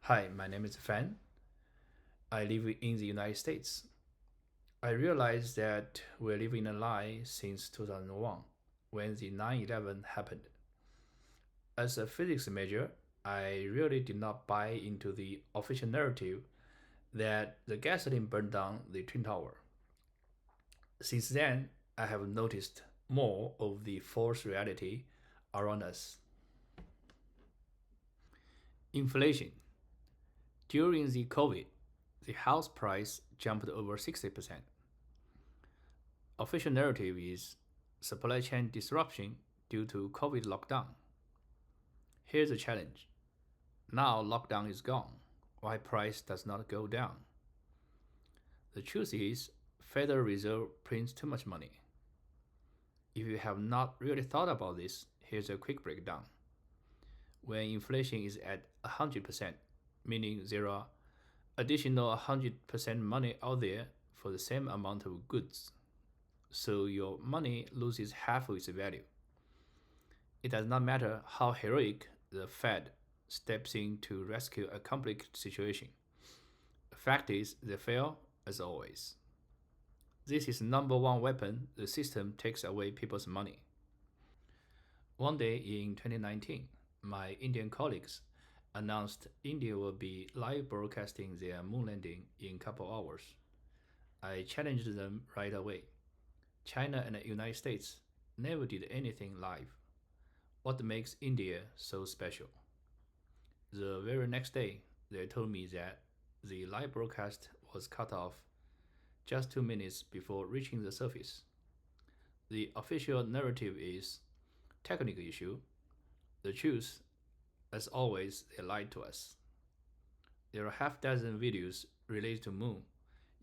Hi, my name is Fan. I live in the United States. I realized that we're living a lie since 2001 when the 9/11 happened. As a physics major, I really did not buy into the official narrative that the gasoline burned down the Twin Tower. Since then, I have noticed more of the false reality around us. Inflation. During the COVID, the house price jumped over 60%. Official narrative is supply chain disruption due to COVID lockdown. Here's the challenge. Now lockdown is gone. Why price does not go down? The truth is Federal Reserve prints too much money. If you have not really thought about this, here's a quick breakdown. When inflation is at 100%, meaning there are additional 100% money out there for the same amount of goods, so your money loses half of its value. It does not matter how heroic the Fed steps in to rescue a complicated situation. The fact is, they fail as always. This is number one weapon the system takes away people's money. One day in 2019, my Indian colleagues announced India will be live broadcasting their moon landing in a couple hours. I challenged them right away. China and the United States never did anything live. What makes India so special? The very next day, they told me that the live broadcast was cut off just 2 minutes before reaching the surface. The official narrative is technical issue. The truth, as always, they lied to us. There are half dozen videos related to Moon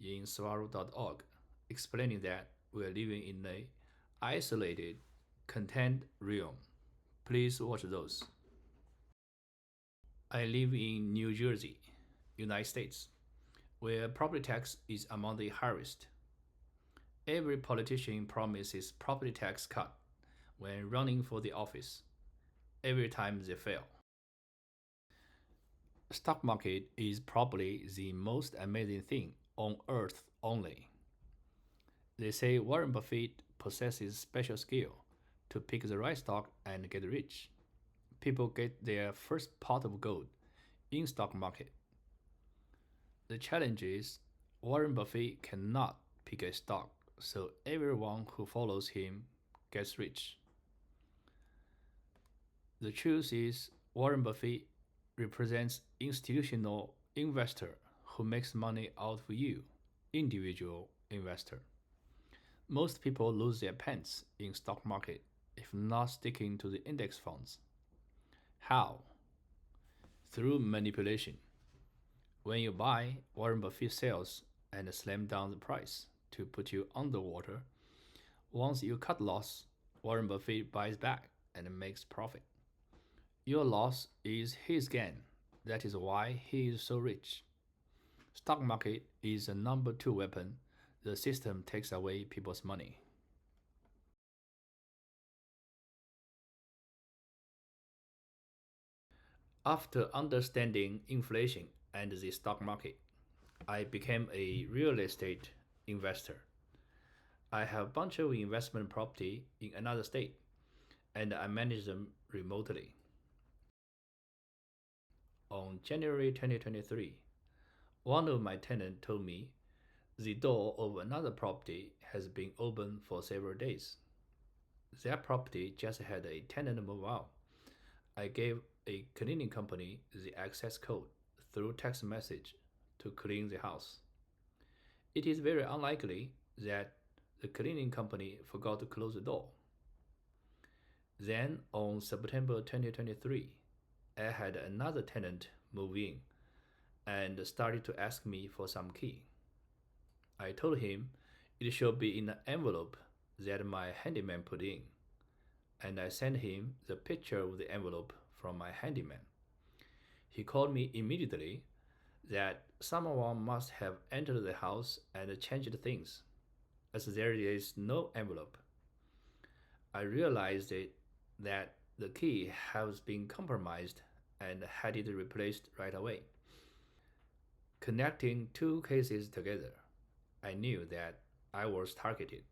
in Swaro.org explaining that we are living in a isolated, contained realm. Please watch those. I live in New Jersey, United States, where property tax is among the highest. Every politician promises property tax cut when running for the office. Every time they fail. Stock market is probably the most amazing thing on earth only. They say Warren Buffett possesses special skill to pick the right stock and get rich. People get their first pot of gold in stock market. The challenge is Warren Buffett cannot pick a stock, so everyone who follows him gets rich. The truth is Warren Buffett represents institutional investor who makes money out of you, individual investor. Most people lose their pants in stock market if not sticking to the index funds. How? Through manipulation. When you buy, Warren Buffett sells and slam down the price to put you underwater. Once you cut loss, Warren Buffett buys back and makes profit. Your loss is his gain. That is why he is so rich. Stock market is the number two weapon the system takes away people's money. After understanding inflation and the stock market, I became a real estate investor. I have a bunch of investment property in another state and I manage them remotely. On January 2023, one of my tenants told me the door of another property has been open for several days. That property just had a tenant move out. I gave a cleaning company the access code through text message to clean the house. It is very unlikely that the cleaning company forgot to close the door. Then on September 2023, I had another tenant move in and started to ask me for some key. I told him it should be in an envelope that my handyman put in, and I sent him the picture of the envelope from my handyman. He called me immediately that someone must have entered the house and changed things, as there is no envelope. I realized that the key has been compromised and had it replaced right away. Connecting two cases together, I knew that I was targeted.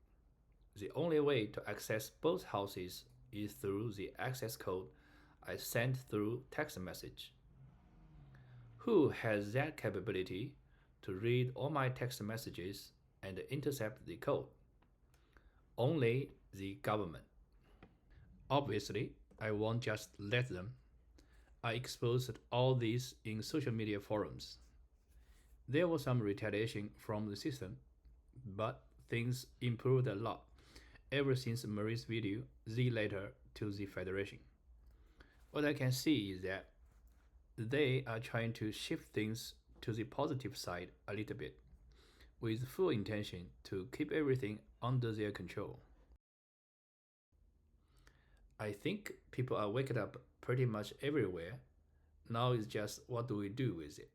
The only way to access both houses is through the access code I sent through text message. Who has that capability to read all my text messages and intercept the code? Only the government. Obviously, I won't just let them. I exposed all this in social media forums. There was some retaliation from the system, but things improved a lot ever since Marie's video, the letter to the Federation. What I can see is that they are trying to shift things to the positive side a little bit, with full intention to keep everything under their control. I think people are waking up pretty much everywhere. Now it's just what do we do with it?